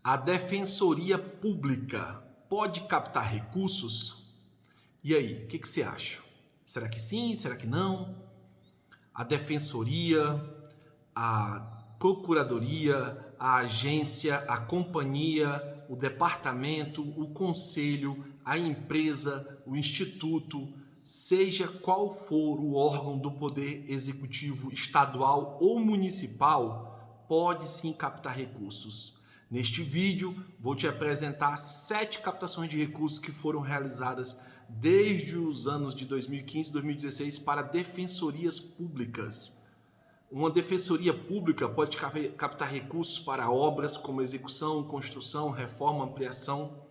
A Defensoria Pública pode captar recursos? E aí, o que você acha? Será que sim? Será que não? A Defensoria, a Procuradoria, a agência, a companhia, o departamento, o conselho, a empresa, o instituto, seja qual for o órgão do poder executivo estadual ou municipal, pode sim captar recursos. Neste vídeo, vou te apresentar 7 captações de recursos que foram realizadas desde os anos de 2015 e 2016 para defensorias públicas. Uma defensoria pública pode captar recursos para obras como execução, construção, reforma, ampliação,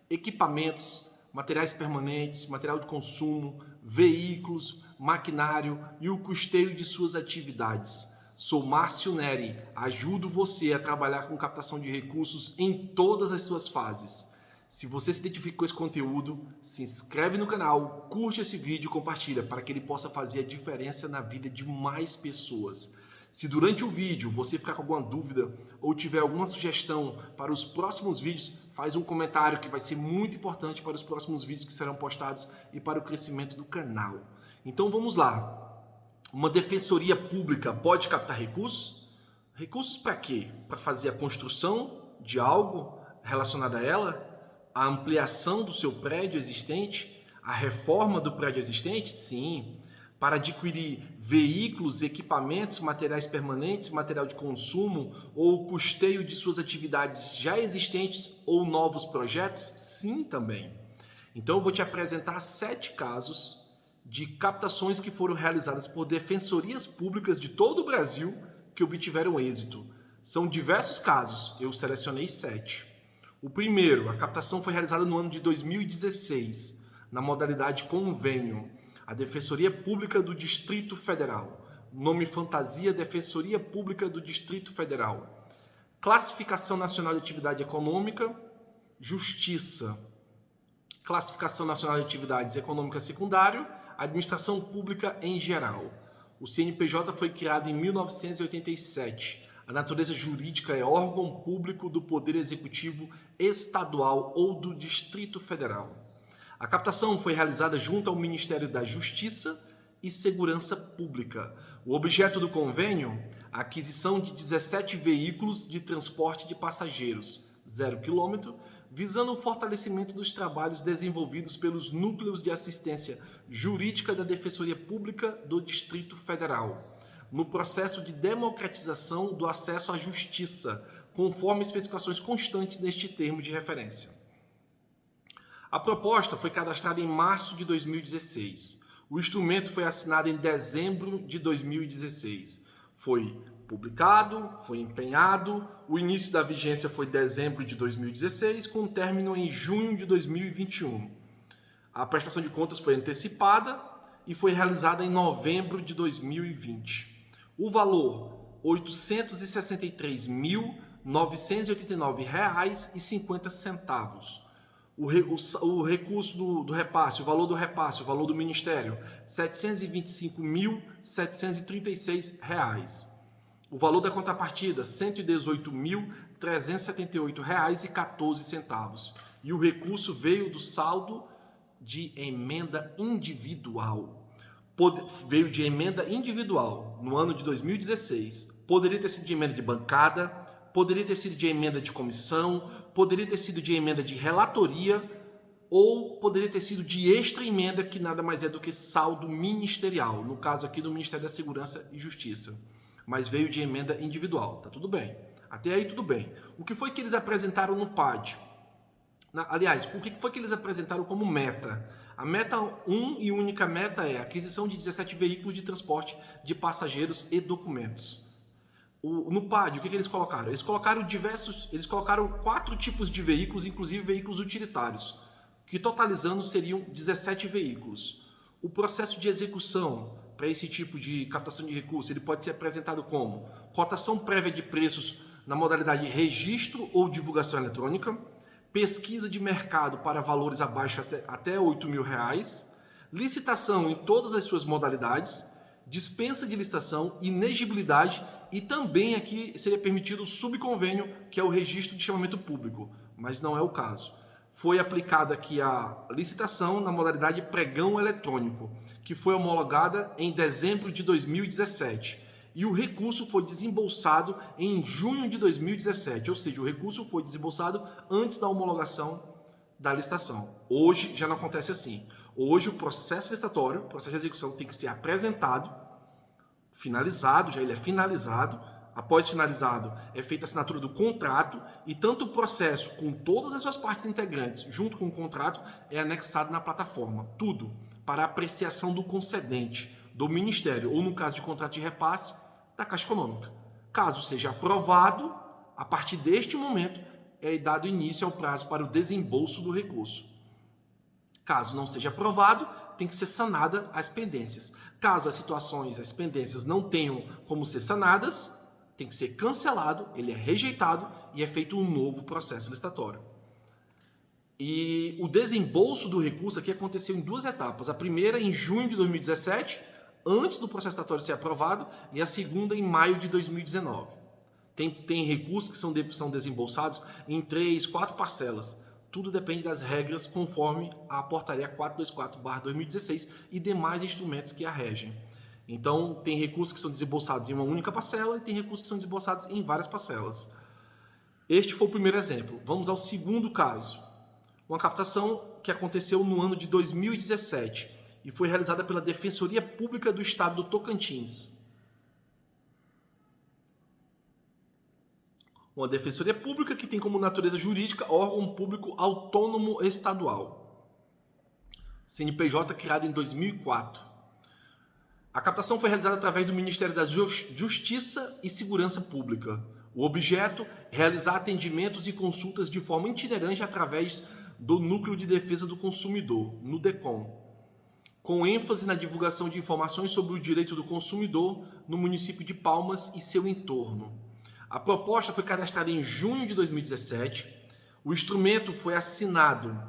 equipamentos, materiais permanentes, material de consumo, veículos, maquinário e o custeio de suas atividades. Sou Márcio Neri, ajudo você a trabalhar com captação de recursos em todas as suas fases. Se você se identifica com esse conteúdo, se inscreve no canal, curte esse vídeo e compartilha para que ele possa fazer a diferença na vida de mais pessoas. Se durante o vídeo você ficar com alguma dúvida ou tiver alguma sugestão para os próximos vídeos, faz um comentário que vai ser muito importante para os próximos vídeos que serão postados e para o crescimento do canal. Então vamos lá. Uma defensoria pública pode captar recursos? Recursos para quê? Para fazer a construção de algo relacionado a ela? A ampliação do seu prédio existente? A reforma do prédio existente? Sim. Para adquirir veículos, equipamentos, materiais permanentes, material de consumo ou o custeio de suas atividades já existentes ou novos projetos? Sim, também. Então eu vou te apresentar 7 casos de captações que foram realizadas por defensorias públicas de todo o Brasil que obtiveram êxito. São diversos casos, eu selecionei 7. O primeiro, a captação foi realizada no ano de 2016, na modalidade convênio. A Defensoria Pública do Distrito Federal. Nome fantasia, Defensoria Pública do Distrito Federal. Classificação Nacional de Atividade Econômica, Justiça. Classificação Nacional de Atividades Econômicas Secundário, Administração Pública em geral. O CNPJ foi criado em 1987. A natureza jurídica é órgão público do Poder Executivo Estadual ou do Distrito Federal. A captação foi realizada junto ao Ministério da Justiça e Segurança Pública. O objeto do convênio, a aquisição de 17 veículos de transporte de passageiros, 0 km, visando o fortalecimento dos trabalhos desenvolvidos pelos núcleos de assistência jurídica da Defensoria Pública do Distrito Federal, no processo de democratização do acesso à justiça, conforme especificações constantes neste termo de referência. A proposta foi cadastrada em março de 2016. O instrumento foi assinado em dezembro de 2016. Foi publicado, foi empenhado, o início da vigência foi dezembro de 2016, com término em junho de 2021. A prestação de contas foi antecipada e foi realizada em novembro de 2020. O valor, R$ 869.989,50. O recurso do repasse, o valor do repasse, o valor do Ministério, R$ 725.736. O valor da contrapartida, R$ 118.378,14. E o recurso veio do saldo de emenda individual. Veio de emenda individual no ano de 2016. Poderia ter sido de emenda de bancada, poderia ter sido de emenda de comissão, poderia ter sido de emenda de relatoria ou poderia ter sido de extra emenda, que nada mais é do que saldo ministerial, no caso aqui do Ministério da Segurança e Justiça. Mas veio de emenda individual, tá tudo bem. Até aí tudo bem. O que foi que eles apresentaram no PAD? Aliás, o que foi que eles apresentaram como meta? A meta e única meta é a aquisição de 17 veículos de transporte de passageiros e documentos. No PAD, o que eles colocaram? Eles colocaram 4 tipos de veículos, inclusive veículos utilitários, que totalizando seriam 17 veículos. O processo de execução para esse tipo de captação de recursos, ele pode ser apresentado como cotação prévia de preços na modalidade registro ou divulgação eletrônica, pesquisa de mercado para valores abaixo até R$ 8.000, licitação em todas as suas modalidades, dispensa de licitação, inegibilidade e também aqui seria permitido o subconvênio, que é o registro de chamamento público, mas não é o caso. Foi aplicada aqui a licitação na modalidade pregão eletrônico, que foi homologada em dezembro de 2017. E o recurso foi desembolsado em junho de 2017, ou seja, o recurso foi desembolsado antes da homologação da licitação. Hoje já não acontece assim. Hoje o processo licitatório, o processo de execução tem que ser apresentado, finalizado, já ele é finalizado. Após finalizado, é feita a assinatura do contrato e tanto o processo com todas as suas partes integrantes, junto com o contrato, é anexado na plataforma. Tudo para apreciação do concedente, do Ministério, ou no caso de contrato de repasse, da Caixa Econômica. Caso seja aprovado, a partir deste momento é dado início ao prazo para o desembolso do recurso. Caso não seja aprovado, tem que ser sanada as pendências. Caso as pendências não tenham como ser sanadas, tem que ser cancelado, ele é rejeitado e é feito um novo processo licitatório. E o desembolso do recurso aqui aconteceu em duas etapas. A primeira em junho de 2017, antes do processo licitatório ser aprovado, e a segunda em maio de 2019. Tem recursos que são desembolsados em 3, 4 parcelas. Tudo depende das regras conforme a portaria 424/2016 e demais instrumentos que a regem. Então, tem recursos que são desembolsados em uma única parcela e tem recursos que são desembolsados em várias parcelas. Este foi o primeiro exemplo. Vamos ao segundo caso. Uma captação que aconteceu no ano de 2017 e foi realizada pela Defensoria Pública do Estado do Tocantins. Uma defensoria pública que tem como natureza jurídica órgão público autônomo estadual. CNPJ criado em 2004. A captação foi realizada através do Ministério da Justiça e Segurança Pública. O objeto é realizar atendimentos e consultas de forma itinerante através do Núcleo de Defesa do Consumidor, NUDECOM, com ênfase na divulgação de informações sobre o direito do consumidor no município de Palmas e seu entorno. A proposta foi cadastrada em junho de 2017. O instrumento foi assinado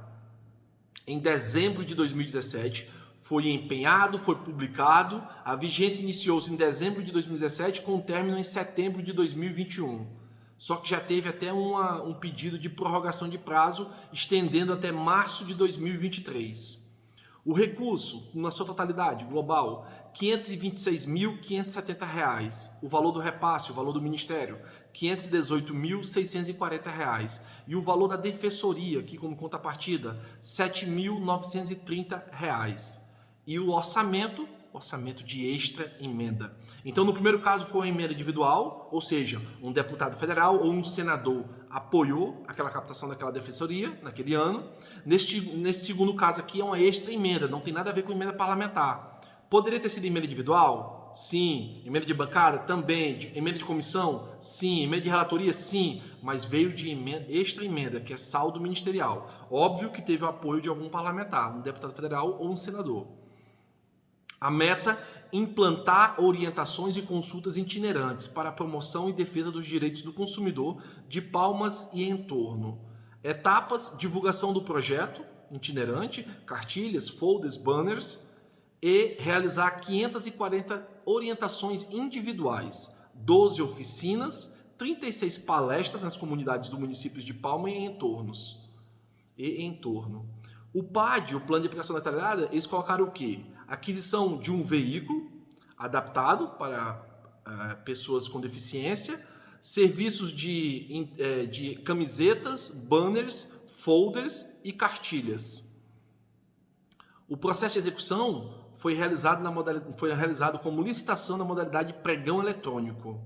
em dezembro de 2017. Foi empenhado, foi publicado. A vigência iniciou-se em dezembro de 2017 com término em setembro de 2021. Só que já teve até um pedido de prorrogação de prazo, estendendo até março de 2023. O recurso, na sua totalidade, global, R$ 526.570. O valor do repasse, o valor do Ministério, R$ 518.640. E o valor da defensoria, aqui como contrapartida, R$ 7.930. E o orçamento de extra emenda. Então, no primeiro caso foi uma emenda individual, ou seja, um deputado federal ou um senador apoiou aquela captação daquela defensoria naquele ano. Nesse segundo caso aqui é uma extra emenda, não tem nada a ver com emenda parlamentar. Poderia ter sido emenda individual? Sim. Emenda de bancada? Também. Emenda de comissão? Sim. Emenda de relatoria? Sim. Mas veio de extra emenda, que é saldo ministerial. Óbvio que teve o apoio de algum parlamentar, um deputado federal ou um senador. A meta, implantar orientações e consultas itinerantes para a promoção e defesa dos direitos do consumidor de Palmas e entorno. Etapas, divulgação do projeto itinerante, cartilhas, folders, banners, e realizar 540 orientações individuais, 12 oficinas, 36 palestras nas comunidades do município de Palmas e entorno. O PAD, o Plano de Aplicação Detalhada, eles colocaram o quê? Aquisição de um veículo adaptado para pessoas com deficiência, serviços de camisetas, banners, folders e cartilhas. O processo de execução foi realizado como licitação na modalidade pregão eletrônico.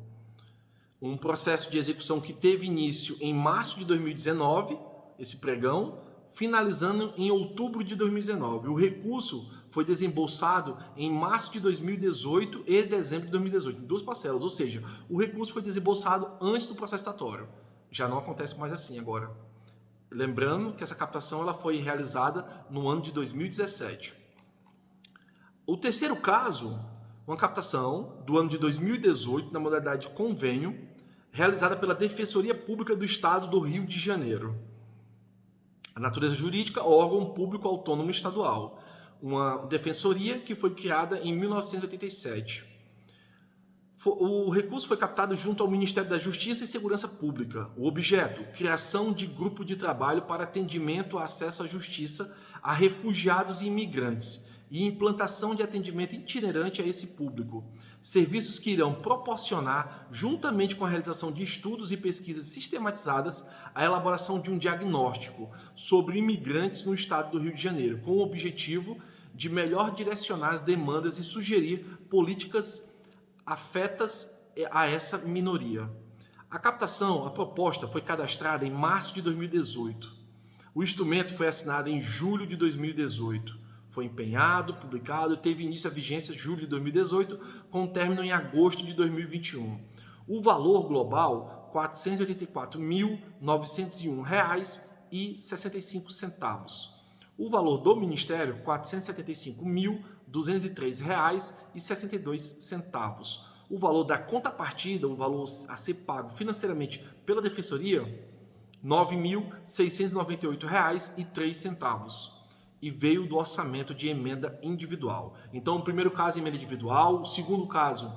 Um processo de execução que teve início em março de 2019, esse pregão, finalizando em outubro de 2019. O recurso foi desembolsado em março de 2018 e dezembro de 2018, em duas parcelas, ou seja, o recurso foi desembolsado antes do processo licitatório. Já não acontece mais assim agora. Lembrando que essa captação ela foi realizada no ano de 2017. O terceiro caso, uma captação do ano de 2018, na modalidade convênio, realizada pela Defensoria Pública do Estado do Rio de Janeiro. A natureza jurídica, órgão público autônomo estadual. Uma defensoria que foi criada em 1987. O recurso foi captado junto ao Ministério da Justiça e Segurança Pública. O objeto: criação de grupo de trabalho para atendimento a acesso à justiça a refugiados e imigrantes e implantação de atendimento itinerante a esse público. Serviços que irão proporcionar, juntamente com a realização de estudos e pesquisas sistematizadas, a elaboração de um diagnóstico sobre imigrantes no estado do Rio de Janeiro, com o objetivo de melhor direcionar as demandas e sugerir políticas afetas a essa minoria. A captação, a proposta, foi cadastrada em março de 2018. O instrumento foi assinado em julho de 2018. Foi empenhado, publicado e teve início a vigência em julho de 2018, com término em agosto de 2021. O valor global, R$ 484.901,65. O valor do Ministério, R$ 475.203,62. O valor da contrapartida, o valor a ser pago financeiramente pela Defensoria, R$ 9.698,03. E veio do orçamento de emenda individual. Então, o primeiro caso, emenda individual. O segundo caso,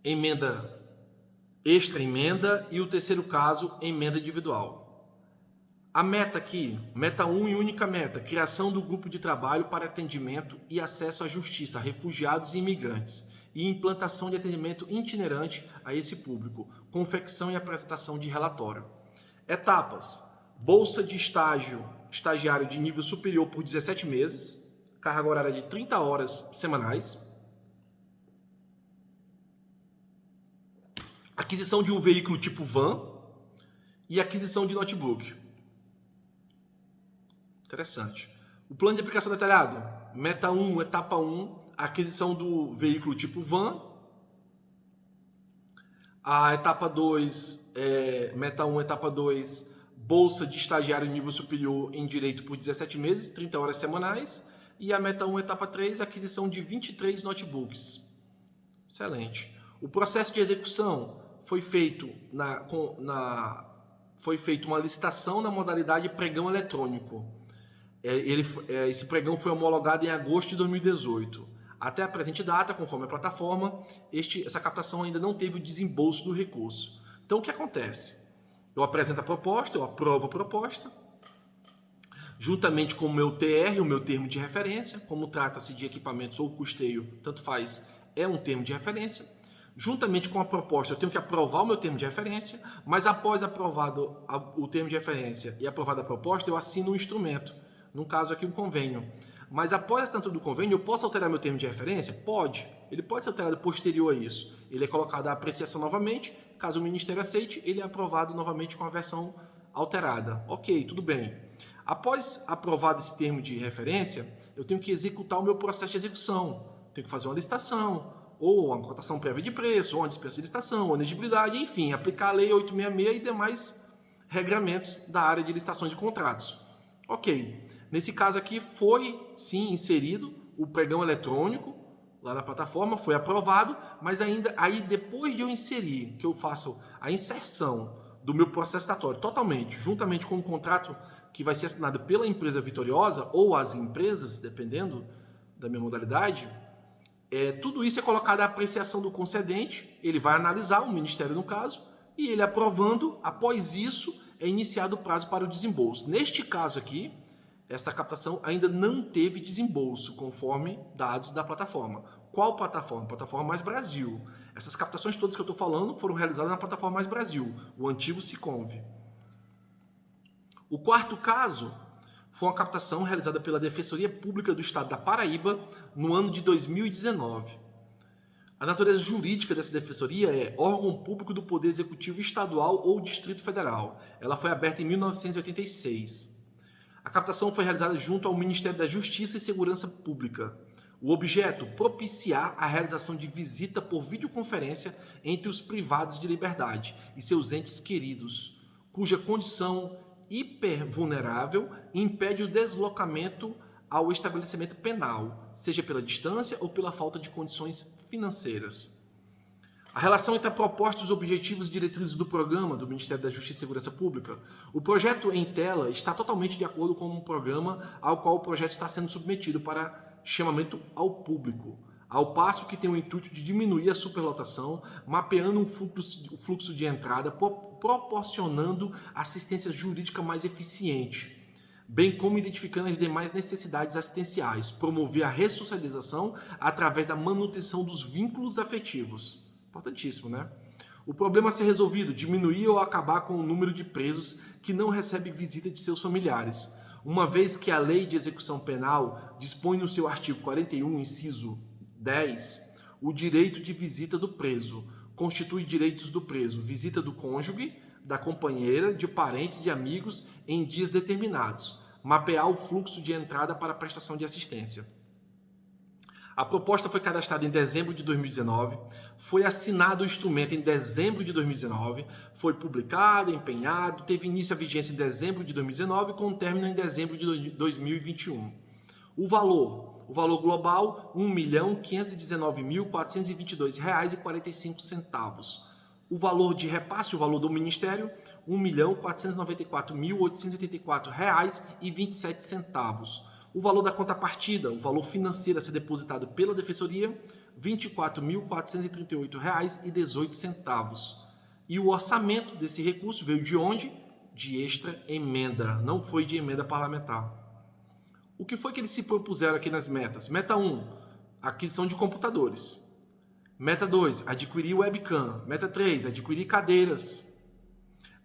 emenda extra-emenda. E o terceiro caso, emenda individual. A meta aqui, meta 1 e única meta, criação do grupo de trabalho para atendimento e acesso à justiça a refugiados e imigrantes e implantação de atendimento itinerante a esse público, confecção e apresentação de relatório. Etapas: bolsa de estagiário de nível superior por 17 meses, carga horária de 30 horas semanais, aquisição de um veículo tipo van e aquisição de notebook. Interessante. O plano de aplicação detalhado: meta 1, etapa 1, aquisição do veículo tipo van. A etapa 2, meta 1, etapa 2, bolsa de estagiário nível superior em direito por 17 meses, 30 horas semanais. E a meta 1, etapa 3, aquisição de 23 notebooks. Excelente. O processo de execução foi feito foi feita uma licitação na modalidade pregão eletrônico. Esse pregão foi homologado em agosto de 2018. Até a presente data, conforme a plataforma, essa captação ainda não teve o desembolso do recurso. Então, o que acontece? Eu apresento a proposta, eu aprovo a proposta, juntamente com o meu TR, o meu termo de referência, como trata-se de equipamentos ou custeio, tanto faz, é um termo de referência. Juntamente com a proposta, eu tenho que aprovar o meu termo de referência, mas após aprovado o termo de referência e aprovada a proposta, eu assino um instrumento, no caso aqui um convênio. Mas após a assinatura do convênio, eu posso alterar meu termo de referência? Pode. Ele pode ser alterado posterior a isso. Ele é colocado à apreciação novamente. Caso o Ministério aceite, ele é aprovado novamente com a versão alterada. Ok, tudo bem. Após aprovado esse termo de referência, eu tenho que executar o meu processo de execução. Tenho que fazer uma licitação, ou uma cotação prévia de preço, ou uma dispensa de licitação, ou elegibilidade, enfim, aplicar a Lei 866 e demais regramentos da área de licitações e contratos. Ok. Nesse caso aqui foi, sim, inserido o pregão eletrônico lá na plataforma, foi aprovado, mas ainda aí depois de eu inserir, que eu faço a inserção do meu processo licitatório totalmente, juntamente com o contrato que vai ser assinado pela empresa vitoriosa ou as empresas, dependendo da minha modalidade, tudo isso é colocado à apreciação do concedente, ele vai analisar, o Ministério no caso, e ele aprovando, após isso, é iniciado o prazo para o desembolso. Neste caso aqui, essa captação ainda não teve desembolso, conforme dados da plataforma. Qual plataforma? Plataforma Mais Brasil. Essas captações todas que eu estou falando foram realizadas na plataforma Mais Brasil, o antigo Siconv. O quarto caso foi uma captação realizada pela Defensoria Pública do Estado da Paraíba no ano de 2019. A natureza jurídica dessa defensoria é órgão público do Poder Executivo Estadual ou Distrito Federal. Ela foi aberta em 1986. A captação foi realizada junto ao Ministério da Justiça e Segurança Pública. O objeto: propiciar a realização de visita por videoconferência entre os privados de liberdade e seus entes queridos, cuja condição hipervulnerável impede o deslocamento ao estabelecimento penal, seja pela distância ou pela falta de condições financeiras. A relação entre a proposta e os objetivos e diretrizes do programa do Ministério da Justiça e Segurança Pública. O projeto em tela está totalmente de acordo com o programa ao qual o projeto está sendo submetido para chamamento ao público. ao passo que tem o intuito de diminuir a superlotação, mapeando um fluxo de entrada, proporcionando assistência jurídica mais eficiente, bem como identificando as demais necessidades assistenciais, promover a ressocialização através da manutenção dos vínculos afetivos. Importantíssimo, né? O problema a ser resolvido, diminuir ou acabar com o número de presos que não recebem visita de seus familiares, uma vez que a Lei de Execução Penal dispõe no seu artigo 41, inciso 10, o direito de visita do preso. Constitui direitos do preso: visita do cônjuge, da companheira, de parentes e amigos em dias determinados. Mapear o fluxo de entrada para a prestação de assistência. A proposta foi cadastrada em dezembro de 2019, foi assinado o instrumento em dezembro de 2019, foi publicado, empenhado, teve início a vigência em dezembro de 2019 com término em dezembro de 2021. O valor global, R$ 1.519.422,45. O valor de repasse, o valor do Ministério, R$ 1.494.884,27. O valor da contrapartida, o valor financeiro a ser depositado pela Defensoria, R$ 24.438,18. E o orçamento desse recurso veio de onde? De extra emenda, não foi de emenda parlamentar. O que foi que eles se propuseram aqui nas metas? Meta 1, aquisição de computadores. Meta 2, adquirir webcam. Meta 3, adquirir cadeiras.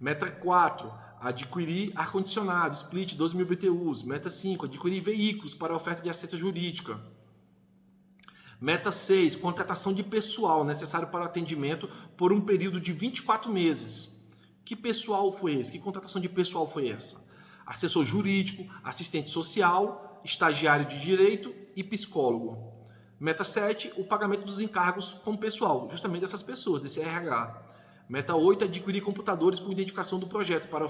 Meta 4, adquirir ar-condicionado, split 12.000 BTUs. Meta 5, adquirir veículos para a oferta de assistência jurídica. Meta 6, contratação de pessoal necessário para o atendimento por um período de 24 meses. Que pessoal foi esse? Que contratação de pessoal foi essa? Assessor jurídico, assistente social, estagiário de direito e psicólogo. Meta 7, o pagamento dos encargos com o pessoal, justamente dessas pessoas, desse RH. Meta 8, adquirir computadores por identificação do projeto para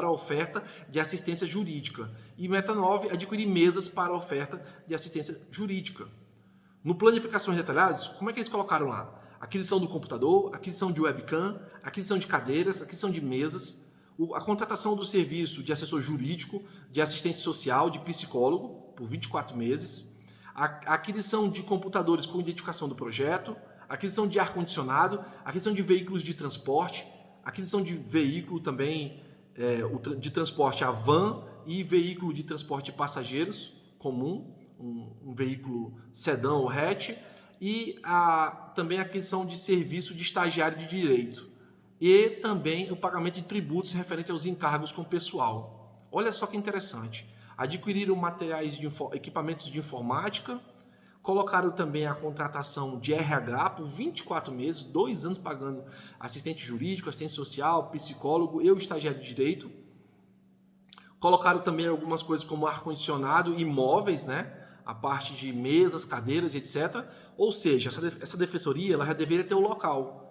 a oferta de assistência jurídica. E meta 9, adquirir mesas para a oferta de assistência jurídica. No plano de aplicações detalhadas, como é que eles colocaram lá? Aquisição do computador, aquisição de webcam, aquisição de cadeiras, aquisição de mesas, a contratação do serviço de assessor jurídico, de assistente social, de psicólogo, por 24 meses, a aquisição de computadores com identificação do projeto, aquisição de ar-condicionado, aquisição de veículos de transporte, aquisição de veículo também de transporte a van e veículo de transporte de passageiros comum, um veículo sedã ou hatch, e também a aquisição de serviço de estagiário de direito. E também o pagamento de tributos referente aos encargos com o pessoal. Olha só que interessante. Adquiriram equipamentos de informática, colocaram também a contratação de RH por 24 meses, 2 anos pagando assistente jurídico, assistente social, psicólogo e o estagiário de direito. Colocaram também algumas coisas como ar-condicionado e móveis, né? A parte de mesas, cadeiras, etc. Ou seja, essa defensoria ela já deveria ter um local.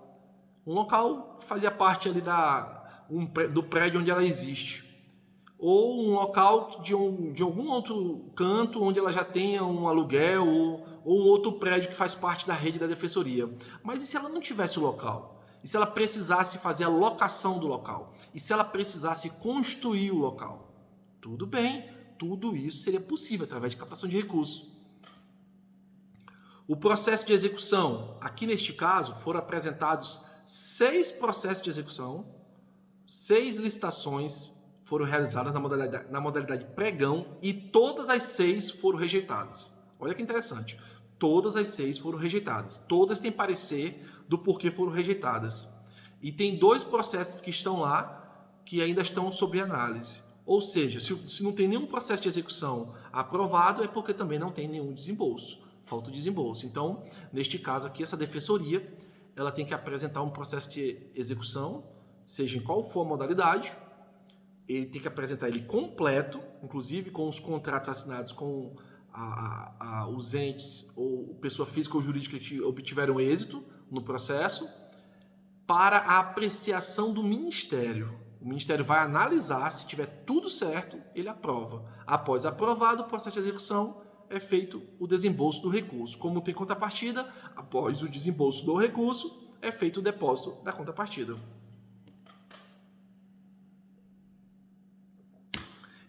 Um local fazia parte ali do prédio onde ela existe. Ou um local de algum outro canto onde ela já tenha um aluguel ou um outro prédio que faz parte da rede da defensoria. Mas e se ela não tivesse o local? E se ela precisasse fazer a locação do local? E se ela precisasse construir o local? Tudo bem, tudo isso seria possível através de captação de recursos. O processo de execução. Aqui neste caso foram apresentados 6 processos de execução, 6 licitações foram realizadas na modalidade pregão e todas as 6 foram rejeitadas. Olha que interessante. Todas as 6 foram rejeitadas. Todas têm parecer do porquê foram rejeitadas. E tem 2 processos que estão lá que ainda estão sob análise. Ou seja, se não tem nenhum processo de execução aprovado, é porque também não tem nenhum desembolso. Falta o desembolso. Então, neste caso aqui, essa defensoria ela tem que apresentar um processo de execução, seja em qual for a modalidade. Ele tem que apresentar ele completo, inclusive com os contratos assinados com os entes ou pessoa física ou jurídica que obtiveram êxito no processo, para a apreciação do Ministério. O Ministério vai analisar, se tiver tudo certo, ele aprova. Após aprovado o processo de execução, é feito o desembolso do recurso. Como tem contrapartida, após o desembolso do recurso, é feito o depósito da contrapartida.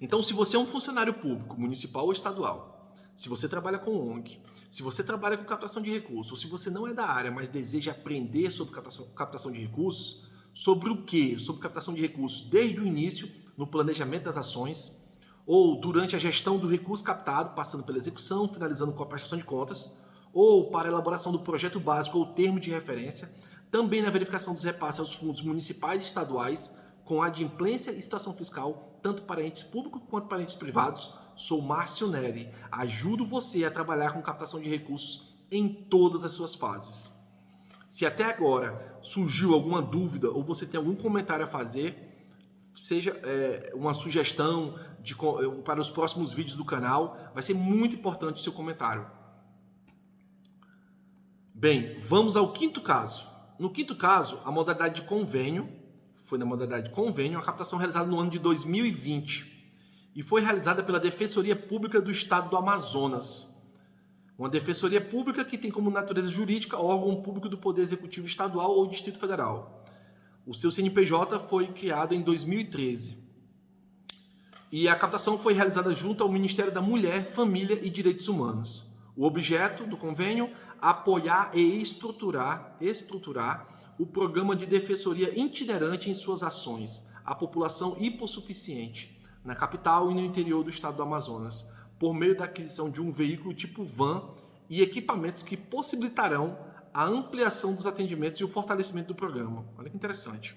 Então, se você é um funcionário público, municipal ou estadual, se você trabalha com ONG, se você trabalha com captação de recursos, ou se você não é da área, mas deseja aprender sobre captação de recursos, sobre o quê? Sobre captação de recursos desde o início, no planejamento das ações, ou durante a gestão do recurso captado, passando pela execução, finalizando com a prestação de contas, ou para a elaboração do projeto básico ou termo de referência, também na verificação dos repasses aos fundos municipais e estaduais, com adimplência e situação fiscal, tanto para entes públicos quanto para entes privados. Sou Márcio Neri, ajudo você a trabalhar com captação de recursos em todas as suas fases. Se até agora surgiu alguma dúvida ou você tem algum comentário a fazer, seja uma sugestão para os próximos vídeos do canal, vai ser muito importante o seu comentário. Bem, vamos ao quinto caso. No quinto caso, a modalidade de convênio, foi na modalidade de convênio, a captação realizada no ano de 2020 e foi realizada pela Defensoria Pública do Estado do Amazonas. Uma defensoria pública que tem como natureza jurídica órgão público do Poder Executivo Estadual ou Distrito Federal. O seu CNPJ foi criado em 2013. E a captação foi realizada junto ao Ministério da Mulher, Família e Direitos Humanos. O objeto do convênio, apoiar e estruturar o programa de defensoria itinerante em suas ações à população hipossuficiente, na capital e no interior do estado do Amazonas, por meio da aquisição de um veículo tipo van e equipamentos que possibilitarão a ampliação dos atendimentos e o fortalecimento do programa. Olha que interessante.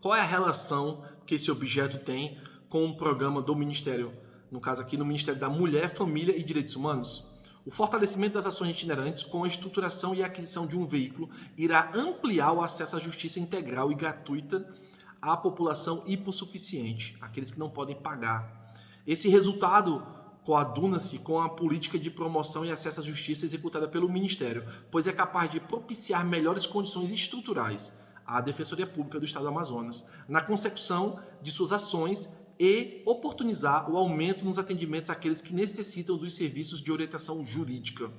Qual é a relação que esse objeto tem com o programa do Ministério, no caso aqui no Ministério da Mulher, Família e Direitos Humanos? O fortalecimento das ações itinerantes com a estruturação e a aquisição de um veículo irá ampliar o acesso à justiça integral e gratuita à população hipossuficiente, aqueles que não podem pagar. Esse resultado coaduna-se com a política de promoção e acesso à justiça executada pelo Ministério, pois é capaz de propiciar melhores condições estruturais à Defensoria Pública do Estado do Amazonas, na consecução de suas ações e oportunizar o aumento nos atendimentos àqueles que necessitam dos serviços de orientação jurídica.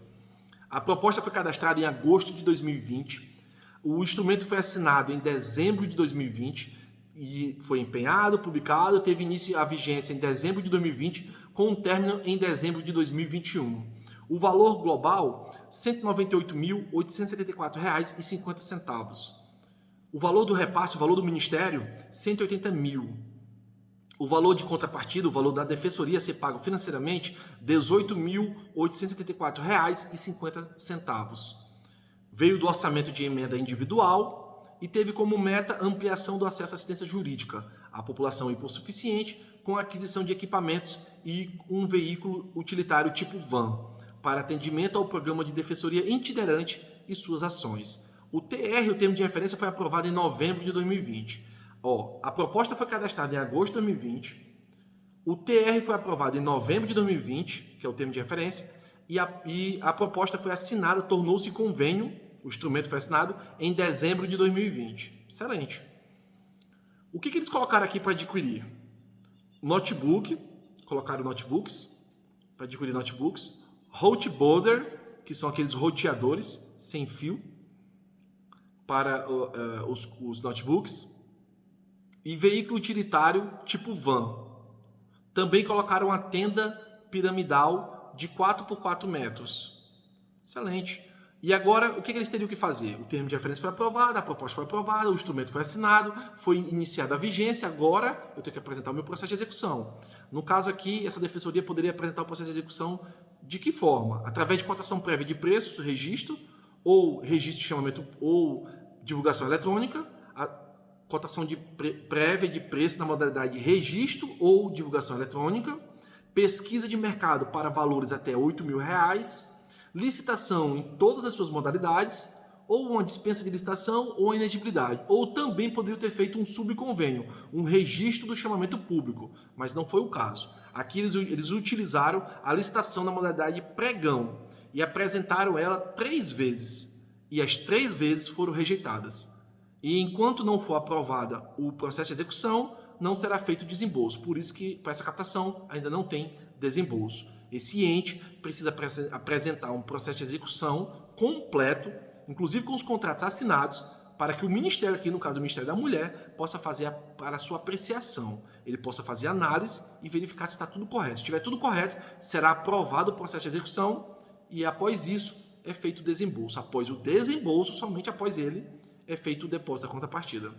A proposta foi cadastrada em agosto de 2020, o instrumento foi assinado em dezembro de 2020, e foi empenhado, publicado, teve início a vigência em dezembro de 2020, com um término em dezembro de 2021. O valor global, R$ 198.874,50. O valor do repasse, o valor do Ministério, R$ 180 mil. O valor de contrapartida, o valor da defensoria a ser pago financeiramente, R$ 18.874,50. Veio do orçamento de emenda individual, e teve como meta a ampliação do acesso à assistência jurídica à população hipossuficiente com a aquisição de equipamentos e um veículo utilitário tipo van para atendimento ao programa de defensoria itinerante e suas ações. O TR, o termo de referência, foi aprovado em novembro de 2020. A proposta foi cadastrada em agosto de 2020, o TR foi aprovado em novembro de 2020, que é o termo de referência, e a proposta foi assinada, tornou-se convênio. O instrumento foi assinado em dezembro de 2020. Excelente. O que eles colocaram aqui para adquirir? Notebook, colocaram notebooks, para adquirir notebooks. Roadboarder, que são aqueles roteadores sem fio, para os notebooks. E veículo utilitário tipo van. Também colocaram uma tenda piramidal de 4 por 4 metros. Excelente. E agora, o que eles teriam que fazer? O termo de referência foi aprovado, a proposta foi aprovada, o instrumento foi assinado, foi iniciada a vigência, agora eu tenho que apresentar o meu processo de execução. No caso aqui, essa defensoria poderia apresentar o processo de execução de que forma? Através de cotação prévia de preços, registro, ou registro de chamamento ou divulgação eletrônica, a cotação prévia de preço na modalidade registro ou divulgação eletrônica, pesquisa de mercado para valores até R$ 8.000, licitação em todas as suas modalidades, ou uma dispensa de licitação ou inelegibilidade. Ou também poderiam ter feito um subconvênio, um registro do chamamento público, mas não foi o caso. Aqui eles utilizaram a licitação na modalidade pregão e apresentaram ela 3 vezes, e as 3 vezes foram rejeitadas. E enquanto não for aprovada o processo de execução, não será feito desembolso. Por isso que para essa captação ainda não tem desembolso. Esse ente precisa apresentar um processo de execução completo, inclusive com os contratos assinados, para que o Ministério, aqui no caso o Ministério da Mulher, possa fazer para a sua apreciação. Ele possa fazer análise e verificar se está tudo correto. Se estiver tudo correto, será aprovado o processo de execução e após isso é feito o desembolso. Após o desembolso, somente após ele, é feito o depósito da contrapartida.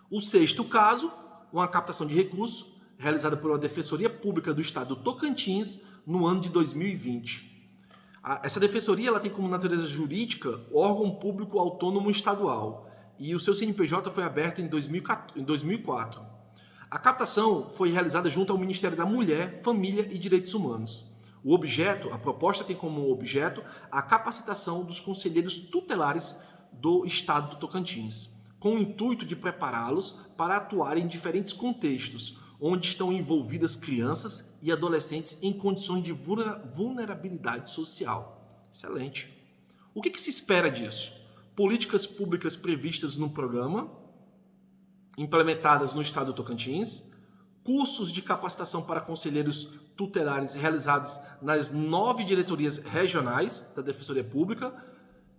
O sexto caso, uma captação de recursos realizada pela Defensoria Pública do Estado do Tocantins no ano de 2020. Essa defensoria ela tem como natureza jurídica órgão público autônomo estadual e o seu CNPJ foi aberto em 2004. A captação foi realizada junto ao Ministério da Mulher, Família e Direitos Humanos. A proposta tem como objeto a capacitação dos conselheiros tutelares do Estado do Tocantins, com o intuito de prepará-los para atuarem em diferentes contextos, onde estão envolvidas crianças e adolescentes em condições de vulnerabilidade social. Excelente. O que se espera disso? Políticas públicas previstas no programa, implementadas no Estado do Tocantins, cursos de capacitação para conselheiros tutelares realizados nas 9 diretorias regionais da Defensoria Pública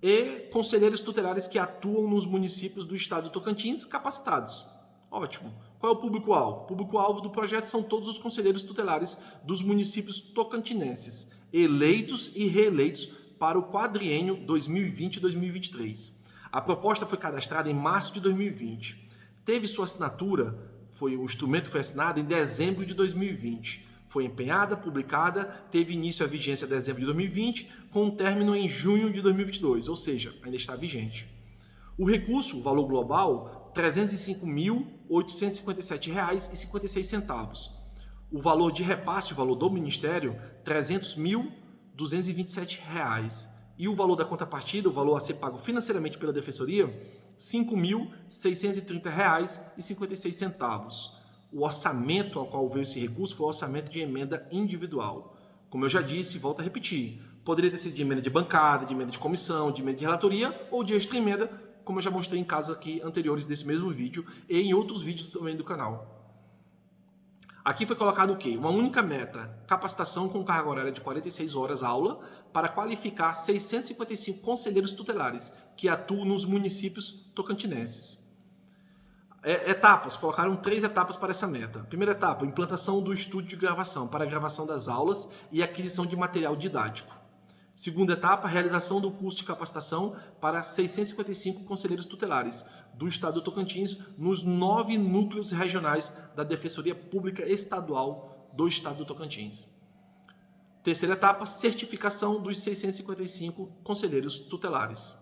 e conselheiros tutelares que atuam nos municípios do Estado do Tocantins capacitados. Ótimo. Qual é o público-alvo? O público-alvo do projeto são todos os conselheiros tutelares dos municípios tocantinenses, eleitos e reeleitos para o quadriênio 2020-2023. A proposta foi cadastrada em março de 2020. Teve sua assinatura, o instrumento foi assinado em dezembro de 2020. Foi empenhada, publicada, teve início a vigência em dezembro de 2020, com um término em junho de 2022, ou seja, ainda está vigente. O recurso, o valor global, R$ 305.857,56. O valor de repasse, o valor do Ministério, R$ 300.227. E o valor da contrapartida, o valor a ser pago financeiramente pela Defensoria, R$ 5.630,56. O orçamento ao qual veio esse recurso foi o orçamento de emenda individual. Como eu já disse, volto a repetir, poderia ter sido de emenda de bancada, de emenda de comissão, de emenda de relatoria ou de extra emenda, como eu já mostrei em casos aqui anteriores desse mesmo vídeo e em outros vídeos também do canal. Aqui foi colocado o quê? Uma única meta, capacitação com carga horária de 46 horas aula para qualificar 655 conselheiros tutelares que atuam nos municípios tocantinenses. Etapas, colocaram 3 etapas para essa meta. Primeira etapa, implantação do estúdio de gravação para a gravação das aulas e aquisição de material didático. Segunda etapa, realização do curso de capacitação para 655 conselheiros tutelares do Estado do Tocantins nos 9 núcleos regionais da Defensoria Pública Estadual do Estado do Tocantins. Terceira etapa, certificação dos 655 conselheiros tutelares.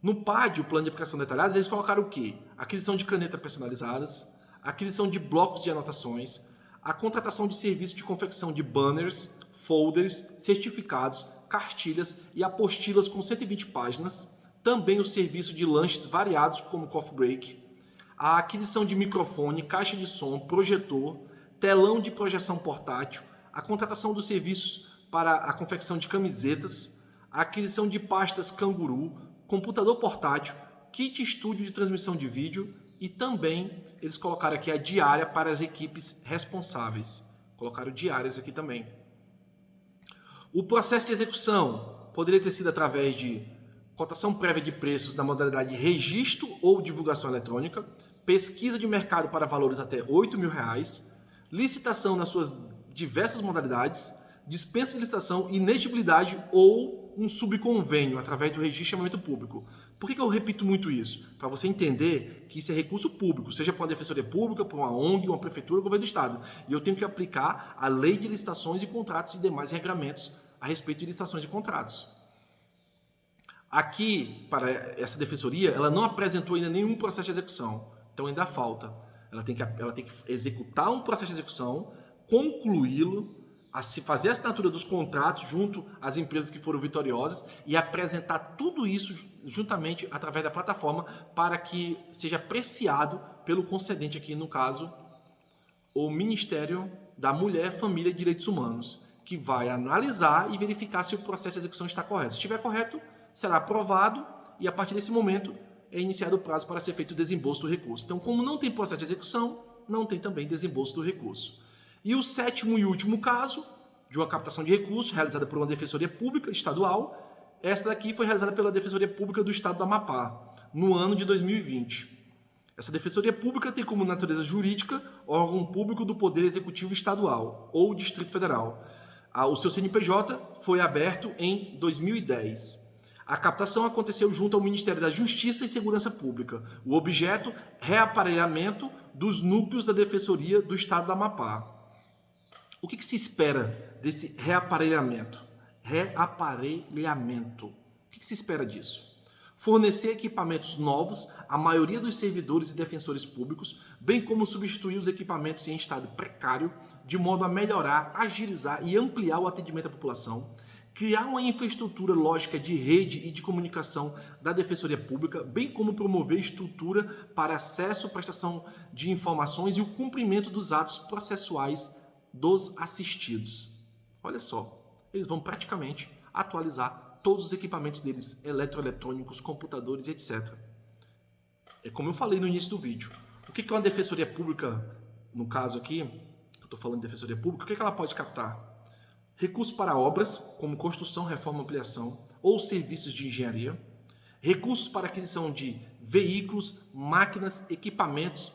No PAD, o Plano de Aplicação Detalhada, eles colocaram o quê? Aquisição de canetas personalizadas, aquisição de blocos de anotações, a contratação de serviço de confecção de banners, folders, certificados, cartilhas e apostilas com 120 páginas, também o serviço de lanches variados como coffee break, a aquisição de microfone, caixa de som, projetor, telão de projeção portátil, a contratação dos serviços para a confecção de camisetas, a aquisição de pastas canguru, computador portátil, kit estúdio de transmissão de vídeo e também eles colocaram aqui a diária para as equipes responsáveis. Colocaram diárias aqui também. O processo de execução poderia ter sido através de cotação prévia de preços na modalidade registro ou divulgação eletrônica, pesquisa de mercado para valores até R$ 8.000, licitação nas suas diversas modalidades, dispensa de licitação, inexigibilidade ou um subconvênio através do registro de chamamento público. Por que eu repito muito isso? Para você entender que isso é recurso público, seja para uma defensoria pública, para uma ONG, uma prefeitura, ou governo do estado. E eu tenho que aplicar a lei de licitações e contratos e demais regramentos a respeito de licitações e contratos. Aqui, para essa defensoria, ela não apresentou ainda nenhum processo de execução. Então ainda falta. Ela tem que executar um processo de execução, concluí-lo, fazer a assinatura dos contratos junto às empresas que foram vitoriosas e apresentar tudo isso juntamente através da plataforma para que seja apreciado pelo concedente aqui, no caso, o Ministério da Mulher, Família e Direitos Humanos, que vai analisar e verificar se o processo de execução está correto. Se estiver correto, será aprovado e a partir desse momento é iniciado o prazo para ser feito o desembolso do recurso. Então, como não tem processo de execução, não tem também desembolso do recurso. E o sétimo e último caso de uma captação de recursos realizada por uma defensoria pública estadual Essa daqui foi realizada pela Defensoria Pública do Estado do Amapá, no ano de 2020. Essa Defensoria Pública tem como natureza jurídica órgão público do Poder Executivo Estadual ou Distrito Federal. O seu CNPJ foi aberto em 2010. A captação aconteceu junto ao Ministério da Justiça e Segurança Pública. O objeto, reaparelhamento dos núcleos da Defensoria do Estado do Amapá. O que se espera desse reaparelhamento? O que se espera disso? Fornecer equipamentos novos à maioria dos servidores e defensores públicos, bem como substituir os equipamentos em estado precário, de modo a melhorar, agilizar e ampliar o atendimento à população, criar uma infraestrutura lógica de rede e de comunicação da Defensoria Pública, bem como promover estrutura para acesso, prestação de informações e o cumprimento dos atos processuais dos assistidos. Olha só, eles vão praticamente atualizar todos os equipamentos deles, eletroeletrônicos, computadores, etc. É como eu falei no início do vídeo. O que é uma Defensoria Pública, no caso aqui, eu estou falando de Defensoria Pública, o que ela pode captar? Recursos para obras, como construção, reforma, ampliação, ou serviços de engenharia. Recursos para aquisição de veículos, máquinas, equipamentos.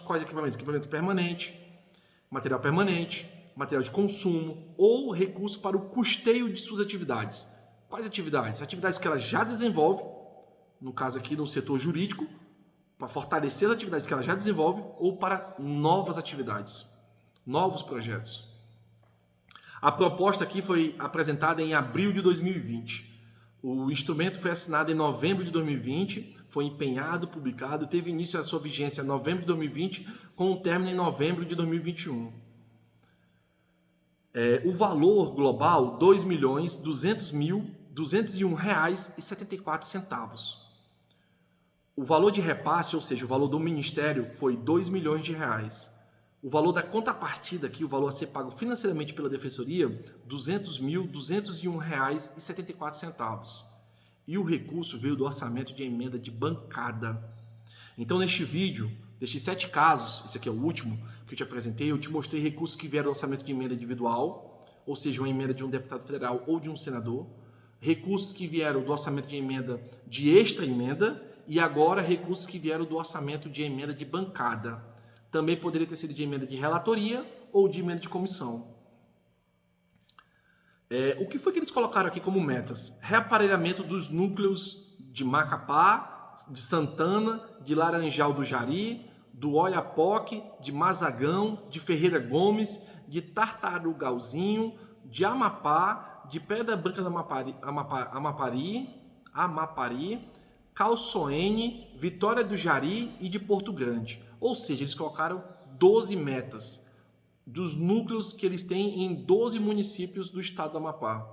Quais equipamentos? Equipamento permanente, material de consumo, ou recursos para o custeio de suas atividades. Quais atividades? Atividades que ela já desenvolve, no caso aqui no setor jurídico, para fortalecer as atividades que ela já desenvolve, ou para novas atividades, novos projetos. A proposta aqui foi apresentada em abril de 2020. O instrumento foi assinado em novembro de 2020, foi empenhado, publicado, teve início a sua vigência em novembro de 2020, com um término em novembro de 2021. O valor global, R$ 2.201,74. O valor de repasse, ou seja, o valor do Ministério, foi R$ 2 milhões. O valor da contrapartida aqui, o valor a ser pago financeiramente pela Defensoria, R$ 200.201,74. E o recurso veio do orçamento de emenda de bancada. Então, neste vídeo, destes 7 casos, esse aqui é o último que eu te apresentei, eu te mostrei recursos que vieram do orçamento de emenda individual, ou seja, uma emenda de um deputado federal ou de um senador, recursos que vieram do orçamento de emenda de extra-emenda e agora recursos que vieram do orçamento de emenda de bancada. Também poderia ter sido de emenda de relatoria ou de emenda de comissão. O que foi que eles colocaram aqui como metas? Reaparelhamento dos núcleos de Macapá, de Santana, de Laranjal do Jari, do Oiapoque, de Mazagão, de Ferreira Gomes, de Tartarugalzinho, de Amapá, de Pedra Branca do Amapari, Calçoene, Vitória do Jari e de Porto Grande. Ou seja, eles colocaram 12 metas dos núcleos que eles têm em 12 municípios do estado do Amapá.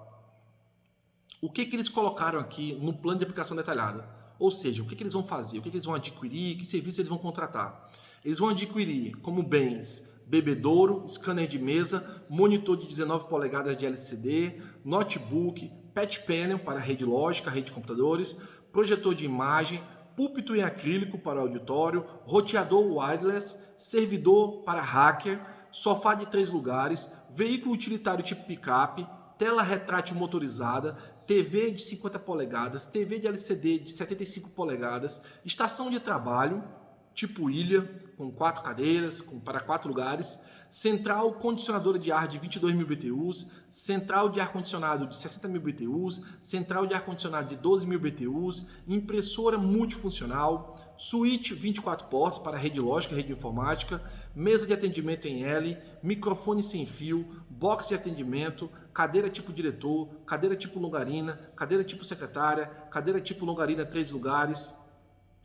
O que eles colocaram aqui no plano de aplicação detalhada? Ou seja, o que eles vão fazer, o que eles vão adquirir, que serviço eles vão contratar. Eles vão adquirir como bens bebedouro, scanner de mesa, monitor de 19 polegadas de LCD, notebook, patch panel para rede lógica, rede de computadores, projetor de imagem, púlpito em acrílico para auditório, roteador wireless, servidor para hacker, sofá de 3 lugares, veículo utilitário tipo picape, tela retrátil motorizada, TV de 50 polegadas, TV de LCD de 75 polegadas, estação de trabalho, tipo ilha, com 4 cadeiras, para 4 lugares, central condicionadora de ar de 22.000 BTUs, central de ar-condicionado de 60.000 BTUs, central de ar-condicionado de 12.000 BTUs, impressora multifuncional, suíte 24 portas para rede lógica, rede informática, mesa de atendimento em L, microfone sem fio, box de atendimento, cadeira tipo diretor, cadeira tipo longarina, cadeira tipo secretária, cadeira tipo longarina 3 lugares,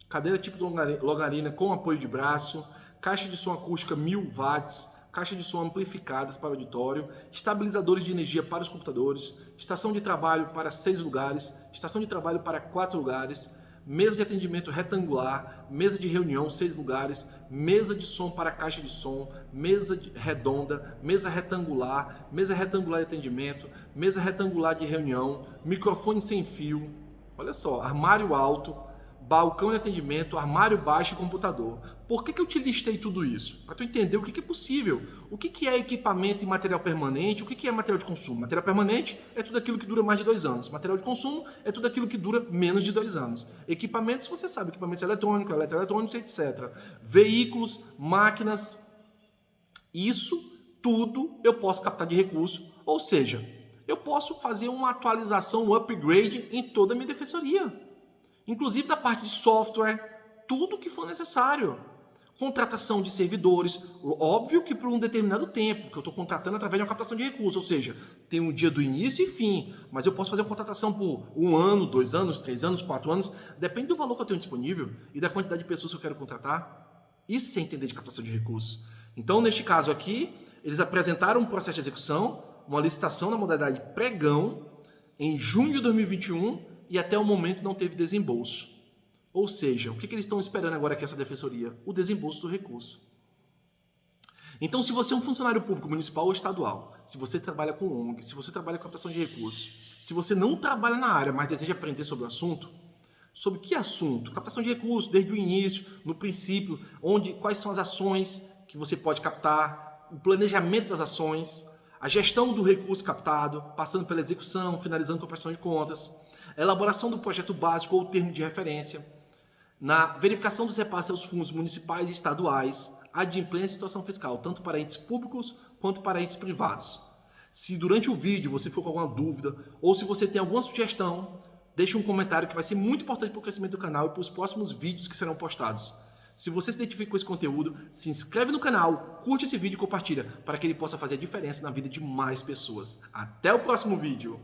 cadeira tipo longarina com apoio de braço, caixa de som acústica 1000 watts, caixa de som amplificadas para o auditório, estabilizadores de energia para os computadores, estação de trabalho para 6 lugares, estação de trabalho para 4 lugares, mesa de atendimento retangular, mesa de reunião 6 lugares, mesa de som para caixa de som, redonda, mesa retangular de atendimento, mesa retangular de reunião, microfone sem fio, olha só, armário alto, balcão de atendimento, armário baixo e computador. Por que eu te listei tudo isso? Para tu entender o que é possível. O que é equipamento e material permanente, o que é material de consumo. Material permanente é tudo aquilo que dura mais de 2 anos. Material de consumo é tudo aquilo que dura menos de 2 anos. Equipamentos, você sabe, equipamentos eletrônicos, eletroeletrônicos, etc. Veículos, máquinas, isso tudo eu posso captar de recurso. Ou seja, eu posso fazer uma atualização, um upgrade em toda a minha defensoria. Inclusive da parte de software, tudo que for necessário. Contratação de servidores, óbvio que por um determinado tempo, que eu estou contratando através de uma captação de recursos, ou seja, tem um dia do início e fim, mas eu posso fazer uma contratação por 1 ano, 2 anos, 3 anos, 4 anos, depende do valor que eu tenho disponível e da quantidade de pessoas que eu quero contratar. Isso sem entender de captação de recursos. Então, neste caso aqui, eles apresentaram um processo de execução, uma licitação na modalidade pregão, em junho de 2021, e até o momento não teve desembolso. Ou seja, o que eles estão esperando agora aqui essa defensoria? O desembolso do recurso. Então, se você é um funcionário público municipal ou estadual, se você trabalha com ONG, se você trabalha com captação de recursos, se você não trabalha na área, mas deseja aprender sobre o assunto, sobre que assunto? Captação de recursos, desde o início, no princípio, quais são as ações que você pode captar, o planejamento das ações, a gestão do recurso captado, passando pela execução, finalizando com a prestação de contas, a elaboração do projeto básico ou termo de referência, na verificação dos repasses aos fundos municipais e estaduais, adimplência e situação fiscal, tanto para entes públicos quanto para entes privados. Se durante o vídeo você for com alguma dúvida ou se você tem alguma sugestão, deixe um comentário que vai ser muito importante para o crescimento do canal e para os próximos vídeos que serão postados. Se você se identifica com esse conteúdo, se inscreve no canal, curte esse vídeo e compartilha para que ele possa fazer a diferença na vida de mais pessoas. Até o próximo vídeo!